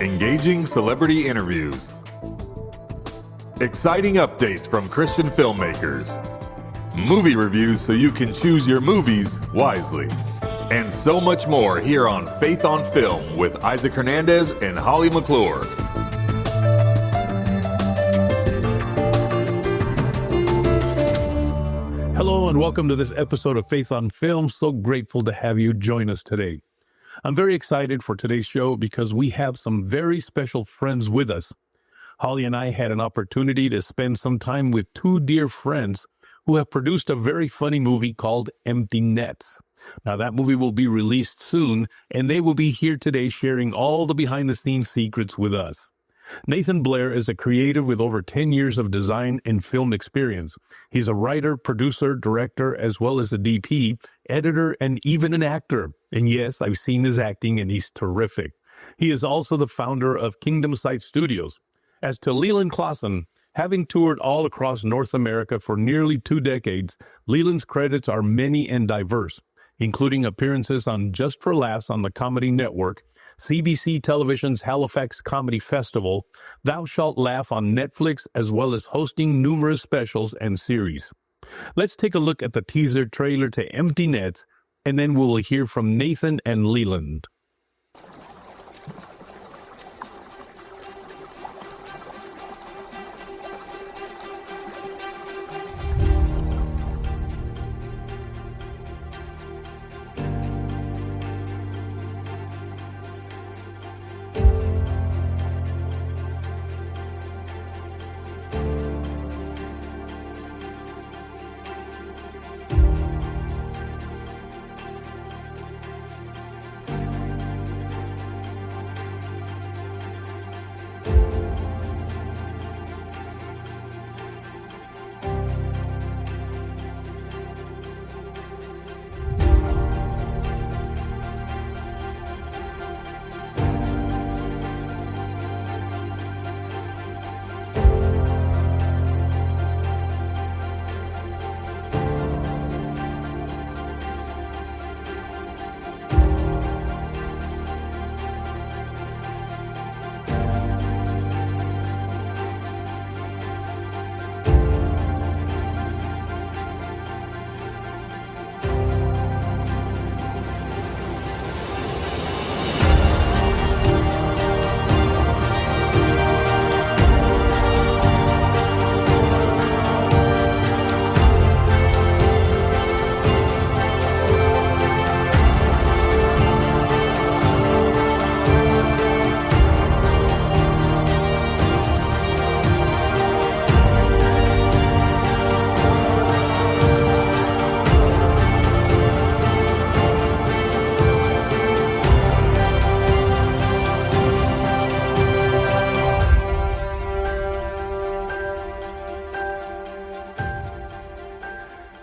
Engaging celebrity interviews. Exciting updates from Christian filmmakers. Movie reviews so you can choose your movies wisely. And so much more here on Faith on Film with Isaac Hernandez and Holly McClure. Hello and welcome to this episode of Faith on Film. So grateful to have you join us today. I'm very excited for today's show because we have some very special friends with us. Holly and I had an opportunity to spend some time with two dear friends who have produced a very funny movie called Empty Nets. Now that movie will be released soon, and they will be here today sharing all the behind-the-scenes secrets with us. Nathan Blair is a creative with over 10 years of design and film experience. He's a writer, producer, director, as well as a DP, editor, and even an actor. And yes, I've seen his acting, and he's terrific. He is also the founder of Kingdom Sight Studios. As to Leland Klassen, having toured all across North America for nearly 2 decades, Leland's credits are many and diverse, including appearances on Just for Laughs on the Comedy Network, CBC Television's Halifax Comedy Festival, Thou Shalt Laugh on Netflix, as well as hosting numerous specials and series. Let's take a look at the teaser trailer to Empty Nets, and then we'll hear from Nathan and Leland.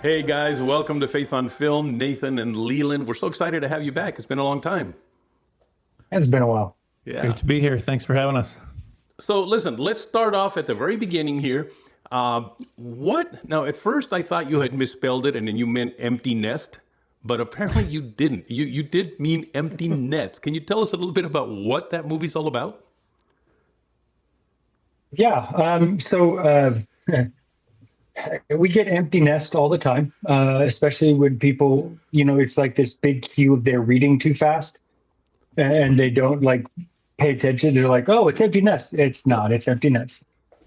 Hey guys, welcome to Faith on Film. Nathan and Leland, we're so excited to have you back. It's been a long time. It's been a while. Yeah. Great to be here. Thanks for having us. So listen, let's start off at the very beginning here. Now, at first I thought you had misspelled it and then you meant empty nest, but apparently you didn't. You did mean empty nets. Can you tell us a little bit about what that movie's all about? Yeah. We get empty nest all the time, especially when people, it's like this big cue of they're reading too fast and they don't pay attention. They're like, oh, it's empty nest. It's not, it's empty nest.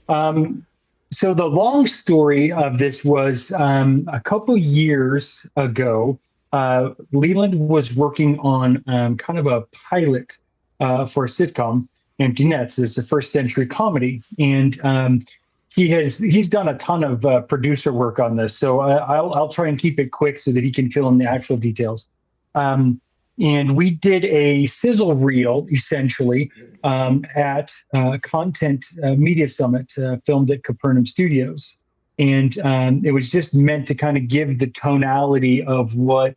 So the long story of this was a couple years ago, Leland was working on kind of a pilot for a sitcom, Empty Nets. It's a first century comedy. And he's done a ton of producer work on this, so I'll try and keep it quick so that he can fill in the actual details. And we did a sizzle reel, essentially, at Content Media Summit, filmed at Capernaum Studios. And it was just meant to kind of give the tonality of what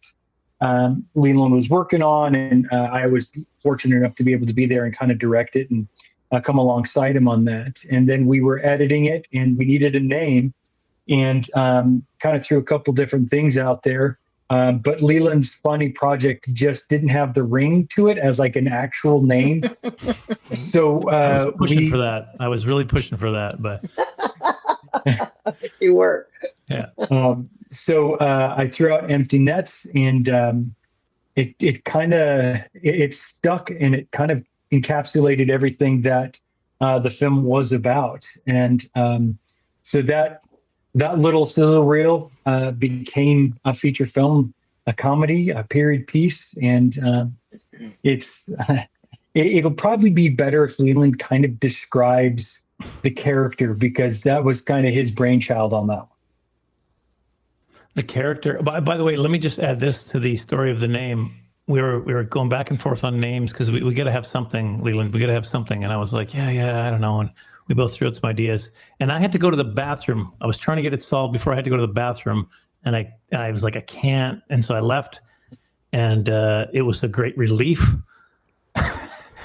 Leland was working on. And I was fortunate enough to be able to be there and kind of direct it and come alongside him on that. And then we were editing it and we needed a name, and kind of threw a couple different things out there. But Leland's funny project just didn't have the ring to it as like an actual name. So I was pushing for that. I was really pushing for that, but You were. yeah. So I threw out Empty Nets, and it stuck, and it kind of encapsulated everything that the film was about. And so that little sizzle reel became a feature film, a comedy, a period piece, and it'll probably be better if Leland kind of describes the character, because that was kind of his brainchild on that one. The character. By the way, let me just add this to the story of the name. We were going back and forth on names because we got to have something, Leland. We got to have something. And I was like, yeah, I don't know. And we both threw out some ideas. And I had to go to the bathroom. I was trying to get it solved before I had to go to the bathroom. And I was like, I can't. And so I left. And it was a great relief.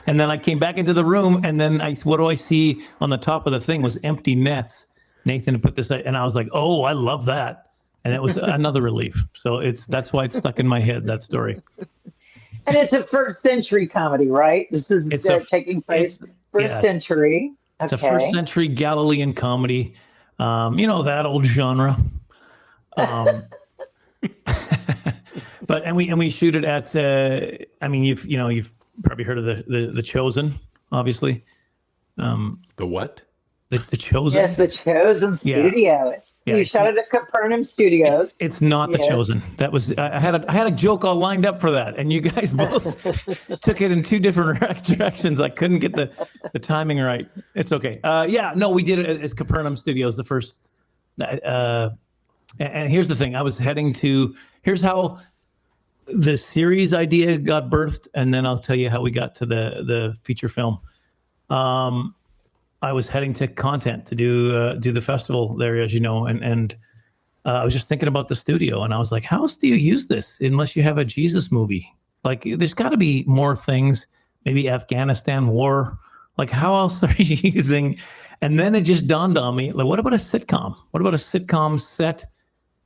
And then I came back into the room. And then what do I see on the top of the thing was Empty Nets. Nathan put this, and I was like, oh, I love that. And it was another relief. So that's why it's stuck in my head, that story. And it's a first century comedy, right? This is taking place first century. Okay. It's a first century Galilean comedy. That old genre. But we shoot it at you've probably heard of the Chosen, obviously. The what? The Chosen. Yes, the Chosen studio. Yeah, you shot it at Capernaum Studios. It's not the Chosen. That was I had a joke all lined up for that, and you guys both took it in two different directions. I couldn't get the timing right. It's okay. We did it as Capernaum Studios, the first. And here's the thing: I was heading to. Here's how the series idea got birthed, and then I'll tell you how we got to the feature film. I was heading to Content to do the festival there, as you know, and I was just thinking about the studio, and I was like, how else do you use this unless you have a Jesus movie? Like, there's got to be more things, maybe Afghanistan war. Like, how else are you using? And then it just dawned on me, like, what about a sitcom? What about a sitcom set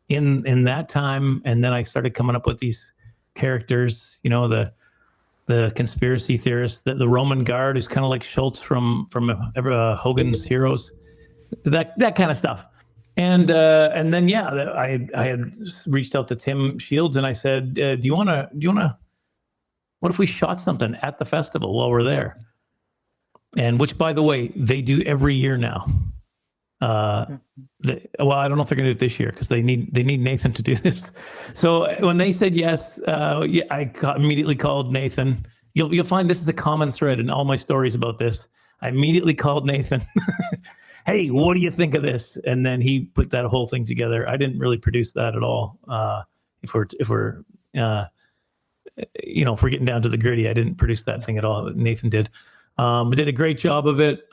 in that time? And then I started coming up with these characters, the conspiracy theorist, the Roman guard who's kind of like Schultz from Hogan's Heroes, that kind of stuff. And then I had reached out to Tim Shields and I said, do you want to? What if we shot something at the festival while we're there? And which, by the way, they do every year now. I don't know if they're going to do it this year because they need Nathan to do this. So when they said yes, I immediately called Nathan. You'll find this is a common thread in all my stories about this. I immediately called Nathan. Hey, what do you think of this? And then he put that whole thing together. I didn't really produce that at all. If we're getting down to the gritty, I didn't produce that thing at all. Nathan did. But did a great job of it.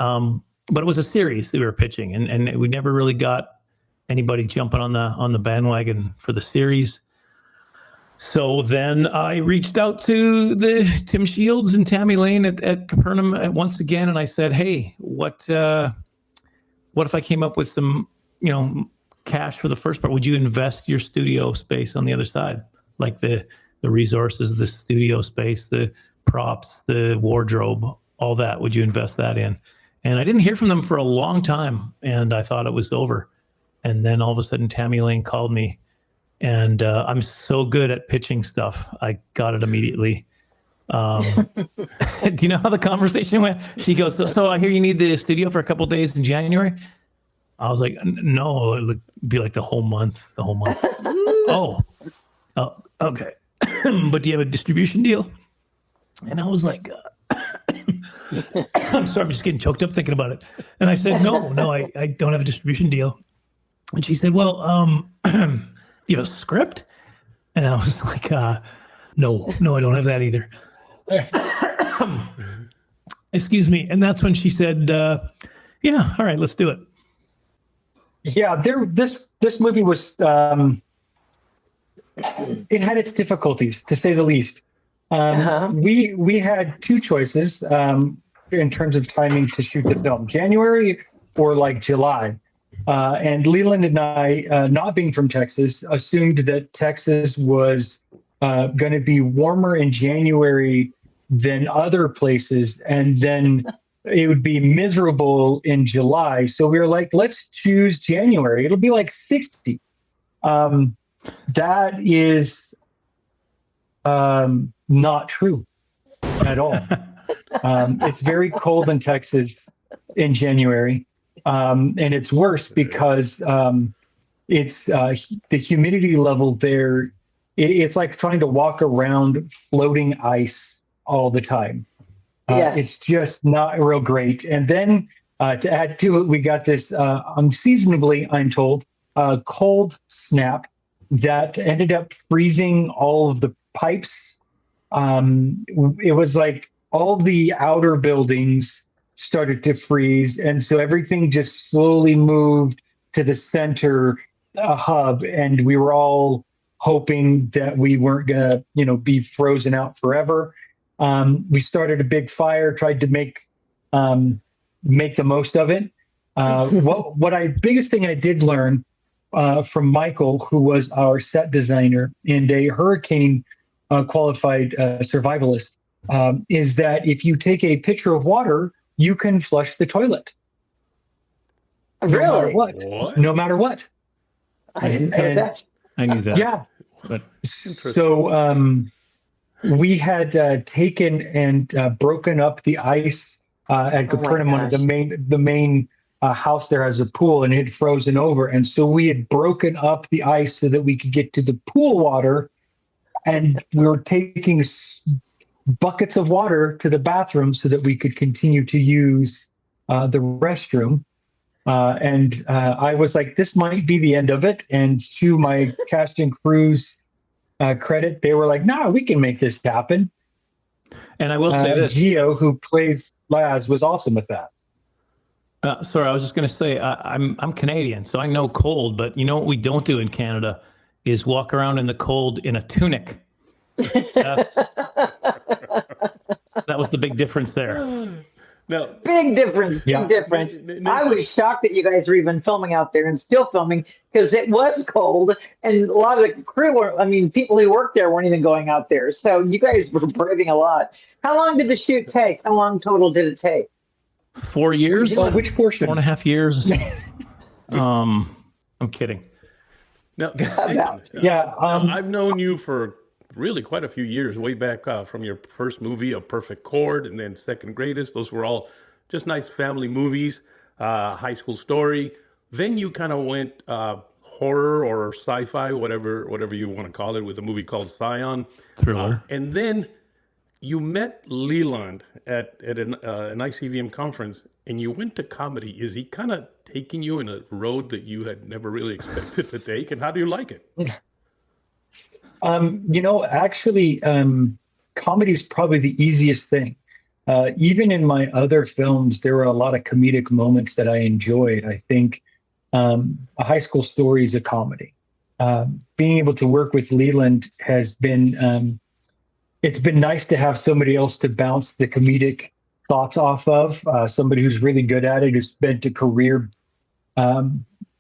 But it was a series that we were pitching, and we never really got anybody jumping on the bandwagon for the series. So then I reached out to the Tim Shields and Tammy Lane at Capernaum once again, and I said, "Hey, what if I came up with some, cash for the first part? Would you invest your studio space on the other side, like the resources, the studio space, the props, the wardrobe, all that? Would you invest that in?" And I didn't hear from them for a long time, and I thought it was over. And then all of a sudden, Tammy Lane called me, and I'm so good at pitching stuff. I got it immediately. Do you know how the conversation went? She goes, so I hear you need the studio for a couple of days in January. I was like, no, it would be like the whole month. Oh, okay. But do you have a distribution deal? And I was like, I'm sorry, I'm just getting choked up thinking about it. And I said, no, I don't have a distribution deal. And she said, well, do you have a script? And I was like, no, I don't have that either. Excuse me. And that's when she said, yeah, all right, let's do it. Yeah, this movie was, it had its difficulties, to say the least. We had two choices in terms of timing to shoot the film, January or like July. And Leland and I, not being from Texas, assumed that Texas was going to be warmer in January than other places, and then it would be miserable in July. So we were like, let's choose January. It'll be like 60. That is not true at all. It's very cold in Texas in January. And it's worse because it's the humidity level there. It's like trying to walk around floating ice all the time. Yes. It's just not real great. And then to add to it, we got this unseasonably, I'm told, cold snap that ended up freezing all of the pipes. It was like all the outer buildings started to freeze, and so everything just slowly moved to the center hub, and we were all hoping that we weren't gonna, be frozen out forever. We started a big fire, tried to make the most of it. Biggest thing I did learn from Michael, who was our set designer and a hurricane qualified survivalist, is that if you take a pitcher of water, you can flush the toilet. Really? No matter what. No matter what. I didn't know that. I knew that. Yeah. But so we had taken and broken up the ice at Capernaum. The main house there has a pool, and it had frozen over. And so we had broken up the ice so that we could get to the pool water. And we were taking buckets of water to the bathroom so that we could continue to use the restroom. And I was like, this might be the end of it. And to my cast and crew's credit, they were like, no, we can make this happen. And I will say this. Gio, who plays Laz, was awesome with that. Sorry, I was just going to say, I'm Canadian, so I know cold, but you know what we don't do in Canada is walk around in the cold in a tunic. That was the big difference there. No. Big difference. Big difference. I was shocked that you guys were even filming out there and still filming because it was cold, and a lot of the crew people who worked there weren't even going out there. So you guys were braving a lot. How long did the shoot take? How long total did it take? 4 years. Which portion? 4.5 years. I'm kidding. No, I've known you for really quite a few years, way back from your first movie, A Perfect Chord, and then Second Greatest. Those were all just nice family movies, high school story. Then you kind of went horror or sci-fi, whatever you want to call it, with a movie called Scion. Thriller. And then you met Leland at an ICVM conference, and you went to comedy. Is he kind of taking you in a road that you had never really expected to take? And how do you like it? Actually, comedy is probably the easiest thing. Even in my other films, there were a lot of comedic moments that I enjoyed. I think A High School Story is a comedy. Being able to work with Leland has been, it's been nice to have somebody else to bounce the comedic thoughts off of, somebody who's really good at it, who's spent a career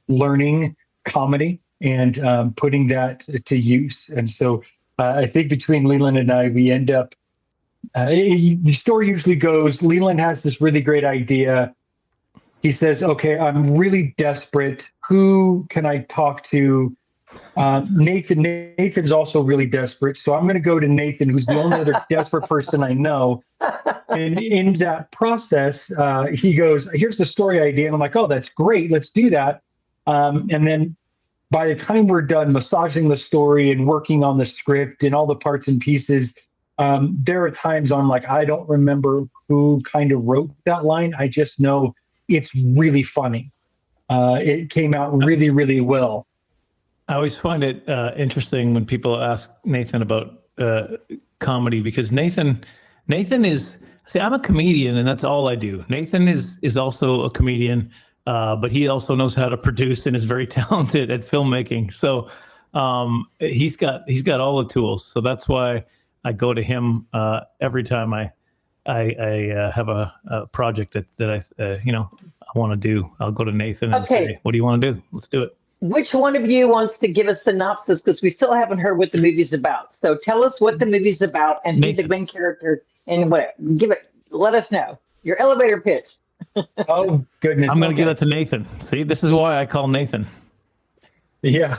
learning comedy and putting that to use. And so I think between Leland and I, we end up, the story usually goes, Leland has this really great idea. He says, okay, I'm really desperate. Who can I talk to? Nathan's also really desperate. So I'm going to go to Nathan, who's the only other desperate person I know. And in that process, he goes, here's the story idea. And I'm like, oh, that's great. Let's do that. And then by the time we're done massaging the story and working on the script and all the parts and pieces, there are times I'm like, I don't remember who kind of wrote that line. I just know it's really funny. It came out really, really well. I always find it interesting when people ask Nathan about comedy, because Nathan is, see, I'm a comedian and that's all I do. Nathan is also a comedian. But he also knows how to produce and is very talented at filmmaking. So he's got all the tools. So that's why I go to him every time I I have a project that I want to do. I'll go to Nathan and say, "What do you want to do? Let's do it." Which one of you wants to give a synopsis? Because we still haven't heard what the movie's about. So tell us what the movie's about and be the main character and what. Let us know your elevator pitch. Oh goodness! I'm going to give that to Nathan. See, this is why I call Nathan. Yeah.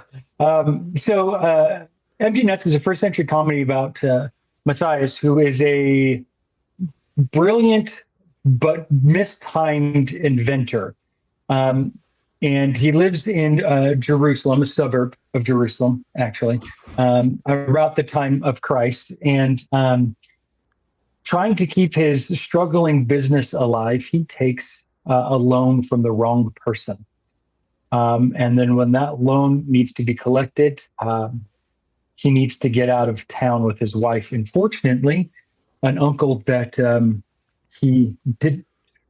So Empty Nest is a first century comedy about Matthias, who is a brilliant but mistimed inventor. And he lives in Jerusalem, a suburb of Jerusalem, actually, about the time of Christ. And trying to keep his struggling business alive, he takes a loan from the wrong person. And then when that loan needs to be collected, he needs to get out of town with his wife. And fortunately, an uncle that he didn't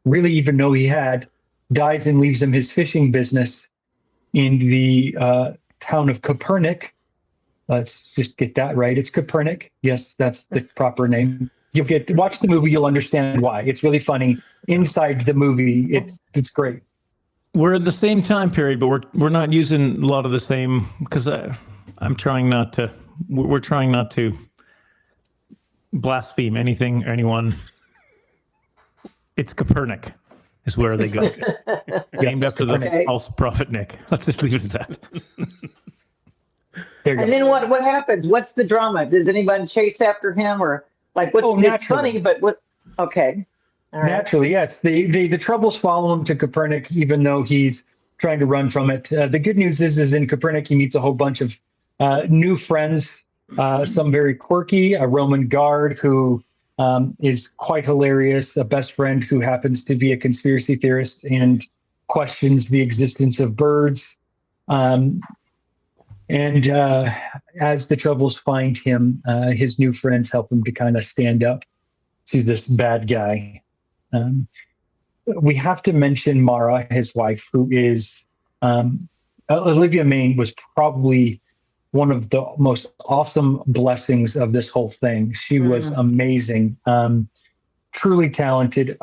really even know he had dies and leaves him his fishing business in the town of Copernic. Let's just get that right. It's Copernic. Yes, that's the proper name. Watch the movie, you'll understand why. It's really funny. Inside the movie, it's great. We're at the same time period, but we're not using a lot of the same, because I'm trying not to. We're trying not to blaspheme anything or anyone. It's Copernic is where they go. Named after the false prophet Nick. Let's just leave it at that. And then what happens? What's the drama? Does anyone chase after him, or like what's? It's funny, but what? Okay. All right. Naturally, yes. The troubles follow him to Copernic, even though he's trying to run from it. The good news is in Copernic, he meets a whole bunch of new friends, some very quirky, a Roman guard who is quite hilarious, a best friend who happens to be a conspiracy theorist and questions the existence of birds. And as the troubles find him, his new friends help him to kind of stand up to this bad guy. We have to mention Mara, his wife, who is Olivia Mayne was probably one of the most awesome blessings of this whole thing. She was amazing, truly talented,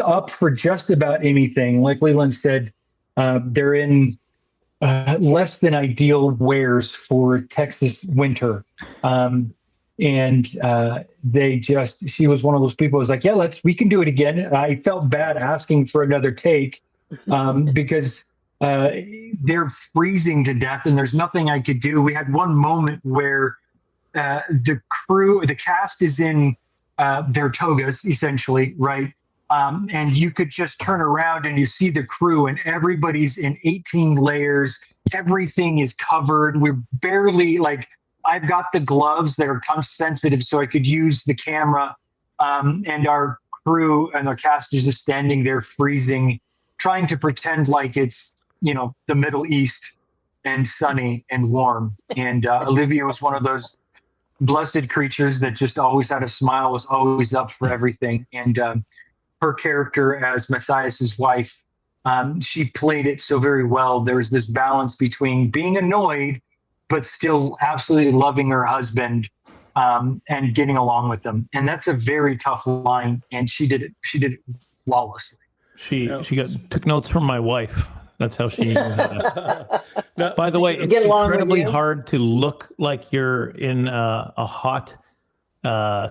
up for just about anything. Like Leland said, they're in less than ideal wears for Texas winter. She was one of those people who was like, yeah, we can do it again. I felt bad asking for another take because they're freezing to death and there's nothing I could do. We had one moment where the cast is in their togas, essentially, right? And you could just turn around and you see the crew and everybody's in 18 layers. Everything is covered. We're barely I've got the gloves that are touch sensitive so I could use the camera. And our crew and our cast is just standing there freezing, trying to pretend like it's, the Middle East and sunny and warm. And Olivia was one of those blessed creatures that just always had a smile, was always up for everything. And her character as Matthias's wife, she played it so very well. There was this balance between being annoyed, but still absolutely loving her husband and getting along with him. And that's a very tough line. And she did it flawlessly. She took notes from my wife. That's how she. By the way, it's incredibly hard to look like you're in a hot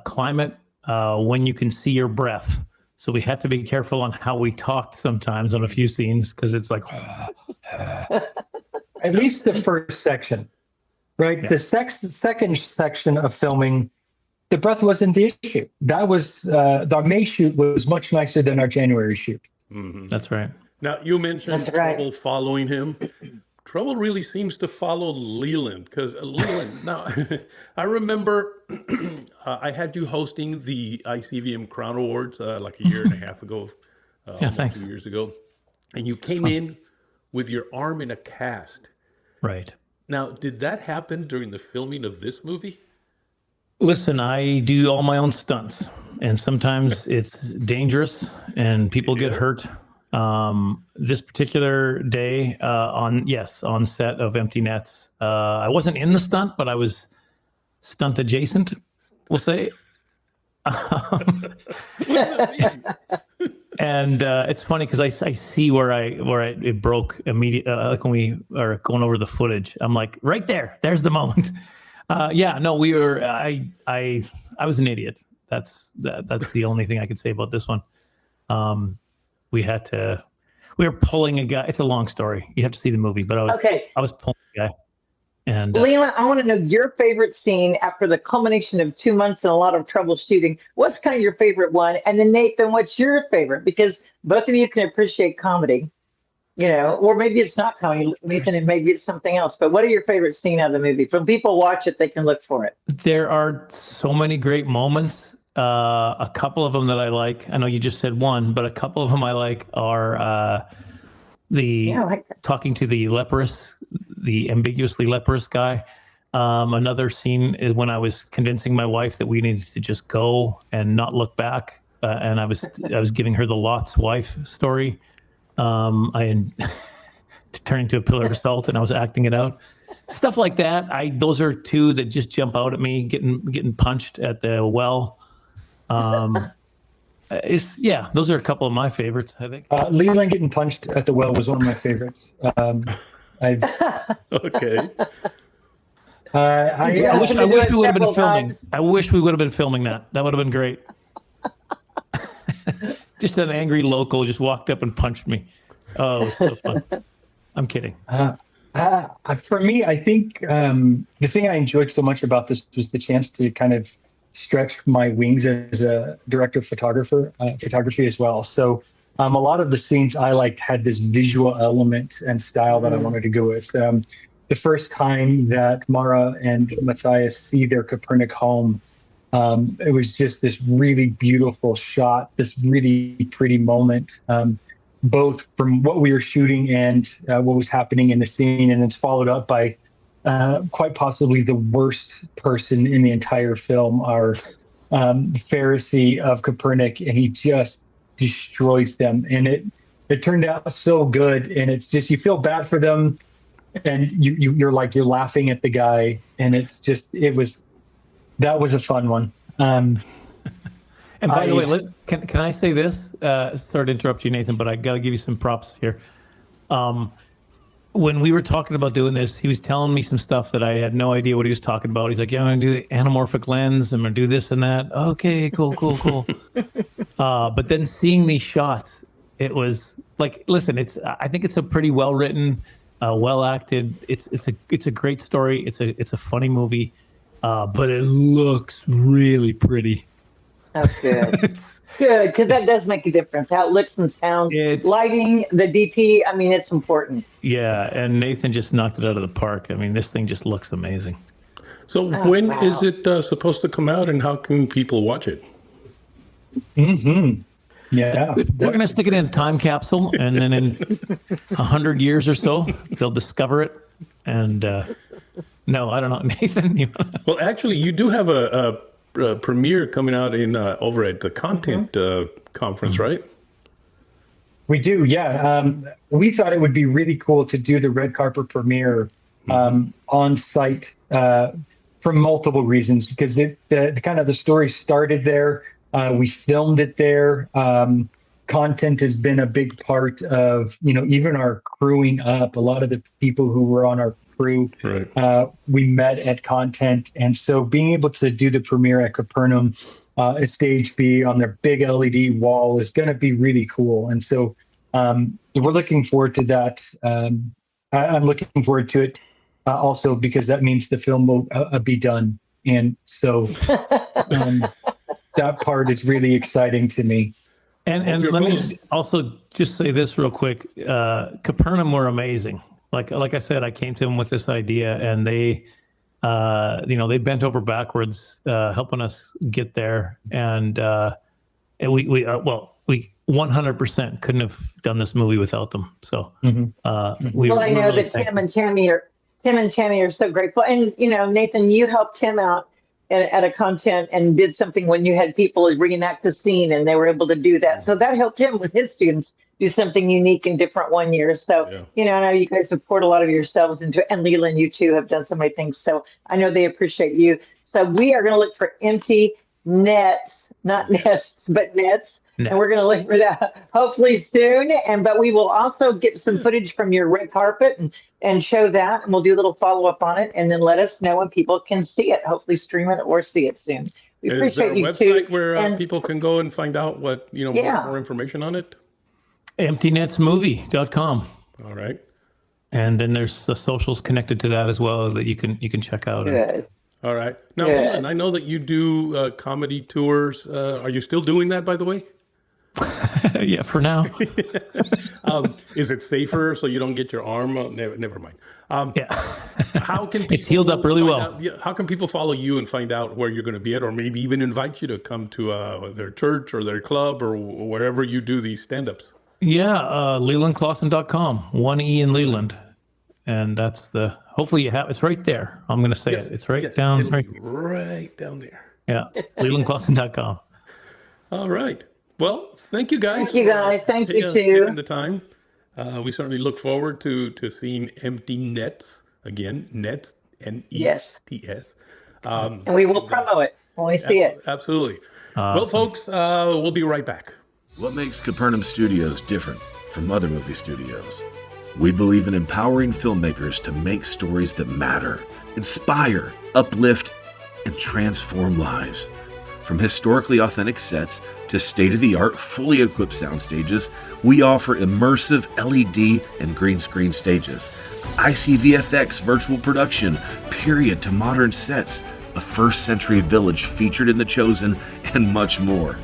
climate when you can see your breath. So we had to be careful on how we talked sometimes on a few scenes because it's like. At least the first section, right? Yeah. The second section of filming, the breath wasn't the issue. That was our May shoot was much nicer than our January shoot. Mm-hmm. That's right. Now, you mentioned Trouble following him. Trouble really seems to follow Leland, because Leland, now, I remember I had you hosting the ICVM Crown Awards like a year and a half ago, thanks. 2 years ago, and you came in with your arm in a cast. Right. Now, did that happen during the filming of this movie? Listen, I do all my own stunts, and sometimes it's dangerous and people get hurt. This particular day on set of Empty Nets, I wasn't in the stunt, but I was stunt adjacent, we'll say. And it's funny because I see where it broke immediately, like when we are going over the footage. I'm like, right there's the moment. We were. I was an idiot. That's the only thing I could say about this one. We were pulling a guy. It's a long story. You have to see the movie, but I was pulling a guy. And Leland, I want to know your favorite scene after the culmination of 2 months and a lot of troubleshooting. What's kind of your favorite one? And then Nathan, what's your favorite? Because both of you can appreciate comedy, or maybe it's not comedy, Nathan, and maybe it's something else. But what are your favorite scene out of the movie? When people watch it, they can look for it. There are so many great moments. A couple of them that I like. I know you just said one, but a couple of them I like are talking to the ambiguously leprous guy. Another scene is when I was convincing my wife that we needed to just go and not look back, and I was giving her the Lot's wife story. I turned into a pillar of salt, and I was acting it out. Stuff like that. Those are two that just jump out at me. Getting punched at the well. Those are a couple of my favorites, I think. Leland getting punched at the well was one of my favorites. Okay. I wish we would have been filming. I wish we would have been filming that. That would have been great. Just an angry local just walked up and punched me. Oh, it was so fun. I'm kidding. For me, I think the thing I enjoyed so much about this was the chance to kind of stretch my wings as a director of photography as well. So a lot of the scenes I liked had this visual element and style that I wanted to go with. The first time that Mara and Matthias see their Copernic home, it was just this really beautiful shot, this really pretty moment, both from what we were shooting and what was happening in the scene. And it's followed up by quite possibly the worst person in the entire film, our Pharisee of Copernic, and he just destroys them. And it turned out so good, and it's just, you feel bad for them, and you're laughing at the guy, and that was a fun one. And by the way, can I say this? Sorry to interrupt you, Nathan, but I got to give you some props here. When we were talking about doing this, he was telling me some stuff that I had no idea what he was talking about. He's like, yeah, I'm going to do the anamorphic lens. I'm going to do this and that. Okay, cool. But then seeing these shots, it was like, listen, I think it's a pretty well written, well acted. It's a great story. It's a funny movie, but it looks really pretty. Oh, good. Good, because that does make a difference. How it looks and sounds. Lighting, the DP, I mean, it's important. Yeah, and Nathan just knocked it out of the park. I mean, this thing just looks amazing. So when is it supposed to come out, and how can people watch it? Mm-hmm. Yeah. We're going to stick it in a time capsule, and then in 100 years or so, they'll discover it. And no, I don't know. Nathan? Well, actually, you do have a premiere coming out in over at the Content conference, right? We do, yeah. We thought it would be really cool to do the red carpet premiere on site for multiple reasons, because the story started there. We filmed it there. Content has been a big part of, even our crewing up. A lot of the people who were on our crew, right. We met at Content, and so being able to do the premiere at Capernaum, at Stage B on their big LED wall is going to be really cool. And so we're looking forward to that. I'm looking forward to it also because that means the film will be done, and so that part is really exciting to me. And let me also just say this real quick. Capernaum were amazing. Like I said, I came to them with this idea, and they bent over backwards, helping us get there. And we 100% couldn't have done this movie without them. So I know that Tim and Tammy are so grateful. And Nathan, you helped Tim out at a Content and did something when you had people reenact a scene, and they were able to do that. So that helped him with his students do something unique and different one year. So, I know you guys have poured a lot of yourselves into it, and Leland, you too have done so many things. So I know they appreciate you. So we are going to look for empty nets, not nests, but nets. Nets. And we're going to look for that hopefully soon. But we will also get some footage from your red carpet and show that, and we'll do a little follow up on it, and then let us know when people can see it. Hopefully, stream it or see it soon. We Is there appreciate a you website too. where people can go and find out what more information on it? EmptyNetsMovie.com. All right. And then there's the socials connected to that as well that you can check out. Good. All right. Now, Good. Leland, I know that you do comedy tours. Are you still doing that, by the way? Yeah, for now. Is it safer so you don't get your arm? Never mind. Yeah. How can people It's healed up really well. How can people follow you and find out where you're going to be at, or maybe even invite you to come to their church or their club or wherever you do these stand-ups? Yeah, LelandKlassen.com. 1 E in Leland. And that's hopefully you have, it's right there. I'm going to say it. It's right down. It'll be right down there. Yeah, LelandKlassen.com. All right. Well, thank you guys. Thank you guys. Thank you too. Taking the time. We certainly look forward to seeing Empty Nets again. Nets, N-E-T-S. And we will promo it when we see it. Absolutely. Well, folks, we'll be right back. What makes Capernaum Studios different from other movie studios? We believe in empowering filmmakers to make stories that matter, inspire, uplift, and transform lives. From historically authentic sets to state-of-the-art, fully equipped sound stages, we offer immersive LED and green screen stages, ICVFX virtual production, period to modern sets, a first-century village featured in The Chosen, and much more.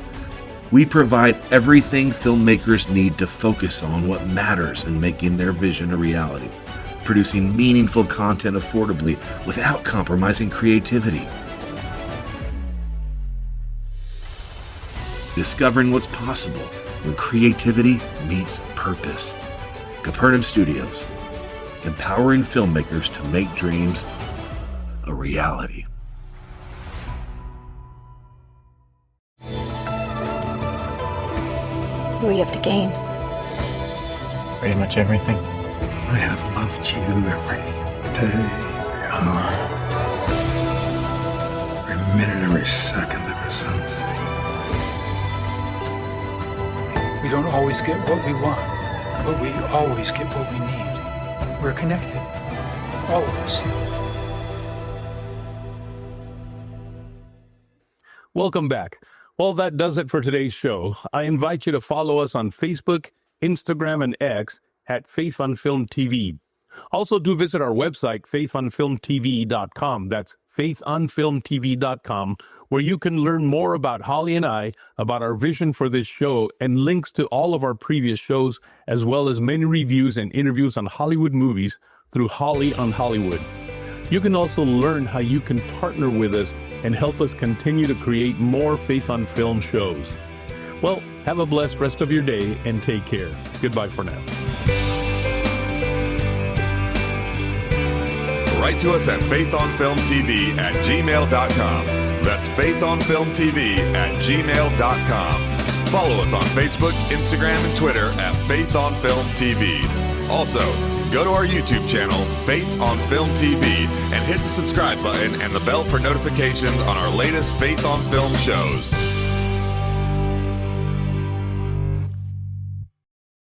We provide everything filmmakers need to focus on what matters in making their vision a reality, producing meaningful content affordably without compromising creativity. Discovering what's possible when creativity meets purpose. Capernaum Studios, empowering filmmakers to make dreams a reality. What do we have to gain? Pretty much everything. I have loved you every day, every hour, every minute, every second ever since. We don't always get what we want, but we always get what we need. We're connected, all of us. Welcome back. Well, that does it for today's show. I invite you to follow us on Facebook, Instagram, and X at Faith on Film TV. Also, do visit our website, faithonfilmtv.com. That's faithonfilmtv.com, where you can learn more about Holly and I, about our vision for this show, and links to all of our previous shows, as well as many reviews and interviews on Hollywood movies through Holly on Hollywood. You can also learn how you can partner with us and help us continue to create more Faith on Film shows. Well, have a blessed rest of your day and take care. Goodbye for now. Write to us at faithonfilmtv@gmail.com. That's faithonfilmtv@gmail.com. Follow us on Facebook, Instagram, and Twitter at Faith on Film TV. Also, go to our YouTube channel, Faith on Film TV, and hit the subscribe button and the bell for notifications on our latest Faith on Film shows.